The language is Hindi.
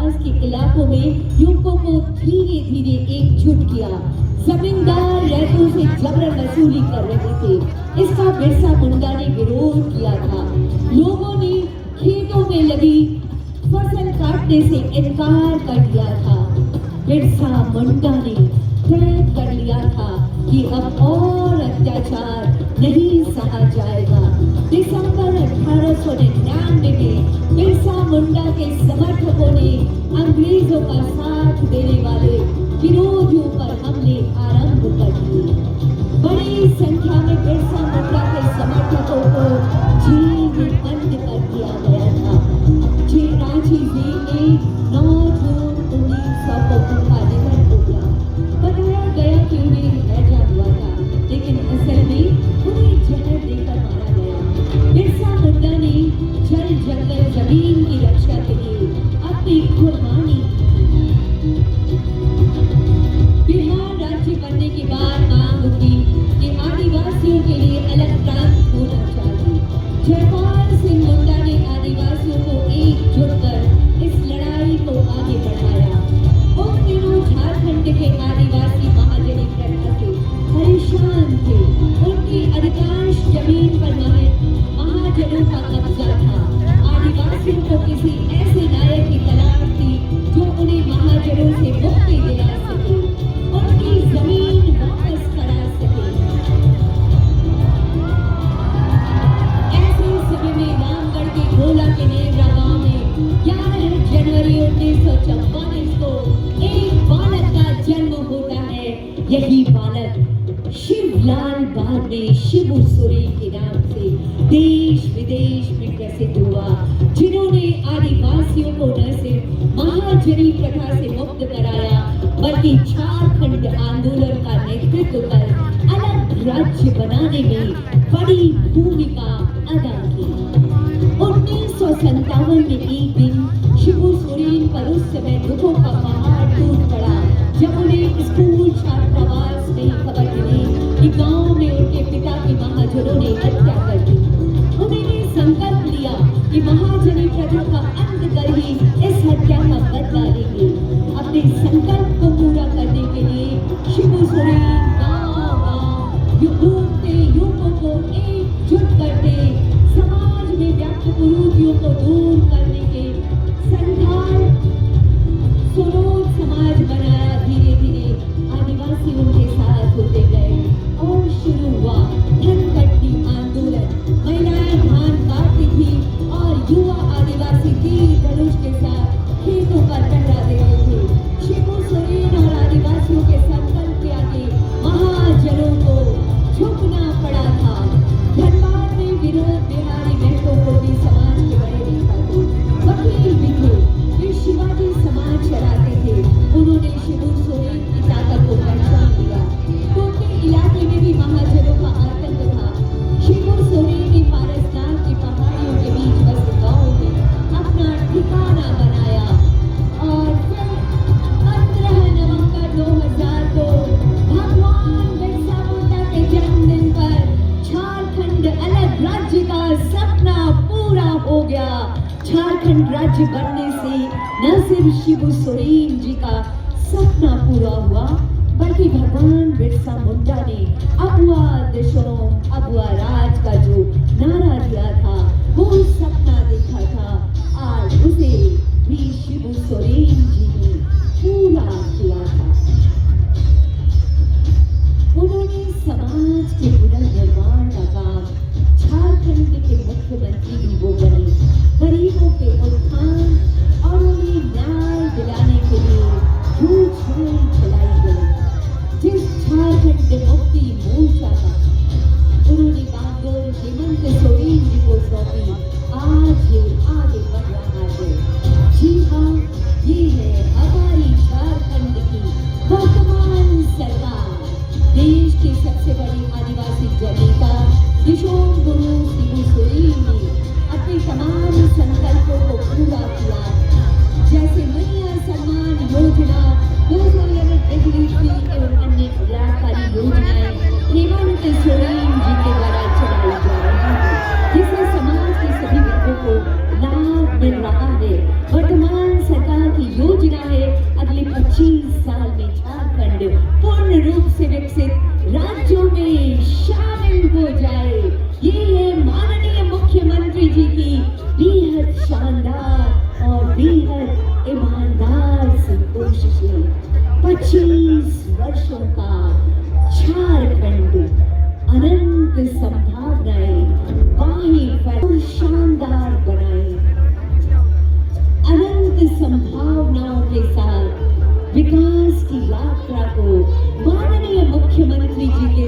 आसपास के इलाकों में युवकों को धीरे धीरे एकजुट किया। जमींदार रैतों से जबरन वसूली कर रहे थे। इसका बिरसा मुंडा ने विरोध किया था। लोगों ने खेतों में लगी फसल काटने से इनकार कर दिया था। बिरसा मुंडा ने तय कर लिया था कि अब और अत्याचार नहीं सहा जाएगा। दिसंबर 1899 में बिरसा मुंडा के समर्थकों ने अंग्रेजों का साथ देने वाले विरोधियों पर हमले आरंभ कर दिए। बड़ी संख्या में बिरसा मुंडा के समर्थकों को जेल में बंद कर दिया गया था। रांची जेल में 9 जून 1900 को उनका निधन हो गया। बताया गया कि उन्हें हैजा हुआ था, लेकिन असल में उन्हें जहर देकर मारा गया। बिरसा मुंडा ने जल जंगल जमीन की रक्षा के लिए अपनी कुर्बानी दी। बिहार राज्य बनने के बाद मांग उठी कि आदिवासियों के लिए अलग प्रांत होना चाहिए। जयपाल सिंह मुंडा ने आदिवासियों को एकजुट कर इस लड़ाई को आगे बढ़ाया। उन दिनों झारखंड के आदिवासी महाजनी प्रथा से परेशान थे। उनकी अधिकांश जमीन पर महाजनों का कब्जा था। आदिवासियों को किसी ऐसे नायक की तलाश थी जो उन्हें महाजनों से मुक्ति दिला सके, उनकी जमीन वापस करा सके। ऐसे समय में रामगढ़ के गोला के नेवरा गांव में 11 जनवरी 1944 को एक बालक का जन्म होता है। यही बालक शिवलाल बाद में शिबू सोरेन के नाम से देश विदेश में प्रसिद्ध हुआ, जिन्होंने आदिवासियों को न सिर्फ महाजनी प्रथा से मुक्त कराया, बल्कि झारखंड आंदोलन का नेतृत्व कर अलग राज्य बनाने में बड़ी भूमिका अदा की। 1957 में एक दिन शिबू सोरेन पर उस समय दुखों का पहाड़ टूट पड़ा जब उन्हें स्कूल छात्रावास में खबर मिली कि गांव में उनके पिता की महाजनों ने हत्या कर दी। उन्होंने संकल्प लिया कि महाजनी प्रथा का अंत कर ही इस हत्या का बदला लेंगे। अपने संकल्प को पूरा करने के लिए शिबू सोरेन गांव-गांव युवकों को एकजुट करते, समाज में व्याप्त कुरीतियों को दूर करने के संथाल स्वरोध समाज बनाया। धीरे धीरे आदिवासी उनके साथ होते गए और शुरू हुआ धनकट्टी आंदोलन। महिलाएं धान काटती थी और युवा आदिवासी तीर धनुष के साथ खेतों पर पहरा देते थे। शिबू सोरेन और आदिवासियों के संकल्प के आगे महाजनों को झुकना पड़ा था। धनबाद में विनोद बिहारी महतो को भी समाज के बड़े नेता थे, वकील भी थे। वे शिवाजी समाज चलाते थे। उन्होंने शिबू सोरेन की ताकत को पहचान लिया। उनके इलाके में भी महाजनों का आतंक था। शिबू सोरेन ने पारसनाथ की पहाड़ियों के बीच बसे गांव में अपना ठिकाना बनाया और फिर 15 नवंबर 2000 को भगवान बिरसा मुंडा के जन्मदिन पर झारखंड अलग राज्य का सपना पूरा हो गया। झारखंड राज्य बनने से न सिर्फ शिबू सोरेन जी का सपना पूरा हुआ, बल्कि भगवान बिरसा मुंडा ने अबुआ देशों अबुआ राज का जो नारा दिया था, वो सपना देखा था, आज उसे भी शिबू सोरेन जी ने पूरा किया था। उन्होंने समाज के पुनर्निर्माण का काम, झारखंड के मुख्यमंत्री भी वो बने। गरीबों के उत्थान और उन्हें न्याय दिलाने के लिए झूठ चलाई गई। जिस झारखंड मुक्ति मोर्चा का उन्होंने बागडोर हेमंत सोरेन जी को सौंपी, आज ये आगे बढ़ रहा है। जी हाँ, 25 वर्षों का झारखंड अनंत संभावनाएं बाहें शानदार बनाए। अनंत संभावनाओं के साथ विकास की यात्रा को माननीय मुख्यमंत्री जी के